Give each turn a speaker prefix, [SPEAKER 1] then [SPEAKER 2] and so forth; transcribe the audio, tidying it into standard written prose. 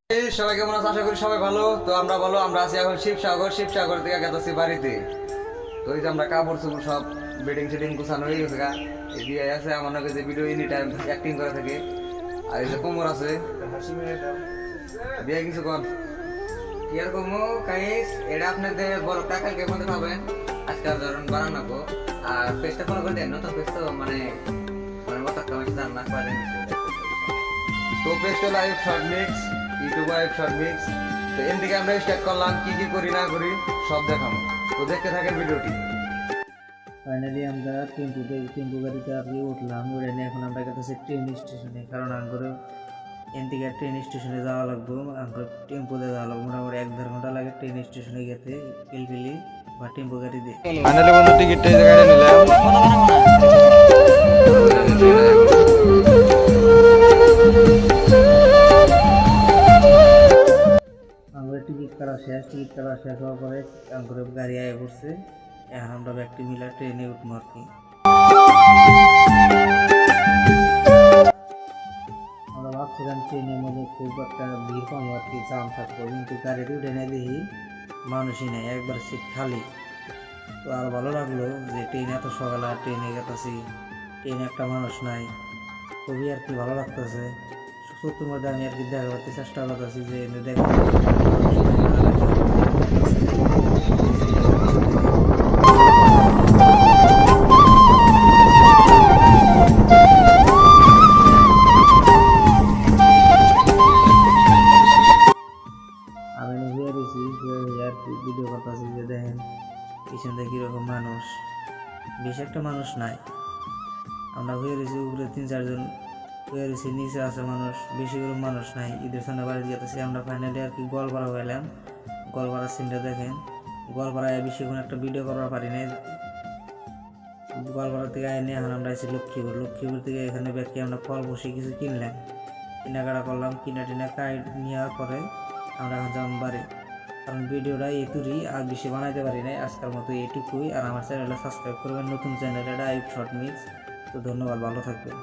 [SPEAKER 1] সবাই কেমন আছে? আশা করি সবাই ভালো। তো আমরা ভালো। আমরা আছি এখন শিবসাগর থেকে গেছি বাড়িতে। তো এই যে আমরা কাপড় চোপড় সব বেডিং সেডিং গুছানো হয়ে গেছে গা। এই দিয়ে আছে আমার নাকি যে ভিডিও এনি টাইম অ্যাক্টিং করে থাকে। আর এই যে কোমর আছে দিয়ে কিছু কর কি আর কমো কাইস এটা আপনাদের বড় টাকালকে মধ্যে পাবেন। আজকে ধরুন বানানো গো। আর পেজটা ফলো করে দেন, নতুন পেজ তো মানে মানে মতাক্কা আমি জান না পারেন। তো পেজটা live short mix, YouTube live short mix. তো এর দিকে আমরা স্টার্ট করলাম, কি কি করি না করি সব দেখাবো। তো দেখতে থাকেন ভিডিওটি।
[SPEAKER 2] ফাইনালি আমরা টেম্পু গাড়িতে আর কি উঠলাম। উঠে নিয়ে এখন আমরা গেছি ট্রেন স্টেশনে, কারণ আঙ্গুরে এন থেকে ট্রেন স্টেশনে যাওয়া লাগবো। আঙ্গুর টেম্পুতে যাওয়া লাগবো, মোটামুটি 1-1.5 ঘন্টা লাগে ট্রেন স্টেশনে যেতে পিলপিলি বা টেম্পু গাড়ি দিয়ে।
[SPEAKER 1] ফাইনালি বন্ধু টিকিটটা এই জায়গায় নিলাম।
[SPEAKER 2] আঙ্গুরের টিকিট কাটা শেষ হওয়ার পরে আঙ্গুরের গাড়ি আয় পড়ছে। এখন আমরা ব্যক্তি মিলা ট্রেনে উঠবো আর কি। আমরা ভাবছিলাম ট্রেনের মধ্যে খুব একটা ভিড় কম আর কি, জাম থাকবো, কিন্তু গাড়িতে উঠে নেই দেখি মানুষই নেই, একবার সিট খালি। তো আর ভালো লাগলো যে ট্রেনে এত সকালে আর ট্রেনে গেতেছি, ট্রেনে একটা মানুষ নাই, খুবই আর কি ভালো লাগতেছে। সত্যির মধ্যে আমি আর কি দেখা করতে চেষ্টা করতেছি যে দেখা আমি হয়ে রয়েছি আর কি ভিডিও করতেছি যে দেখেন পিছন থেকে কীরকম মানুষ, বেশি একটা মানুষ নাই। আমরা হয়ে রয়েছি উপরে 3-4 জন হয়ে রয়েছি, নিচে আছে মানুষ, বেশি করে মানুষ নাই। ঈদের সামনে বাড়ি যেতেছি আমরা। ফাইনালি আর কি গোয়ালপাড়া হইলাম। গোয়ালপাড়ার সিনটা দেখেন। গোয়ালপাড়ায় বেশিক্ষণ একটা ভিডিও করার পারি নাই। গোয়ালপাড়া থেকে আইনে এখন আমরা আছি লক্ষ্মীপুর থেকে এখানে ব্যাগকে আমরা ফল বসে কিছু কিনলাম, কেনাকাটা করলাম। কিনা কাই নেওয়ার পরে আমরা এখন যাবো বাড়ি, কারণ ভিডিওটা এটুকুই, আর বেশি বানাইতে পারি নাই। আজকের মতো এটুকুই। আর আমার চ্যানেলটা সাবস্ক্রাইব করবেন, নতুন চ্যানেল এটা আইব শর্ট মিক্স। তো ধন্যবাদ, ভালো থাকবেন।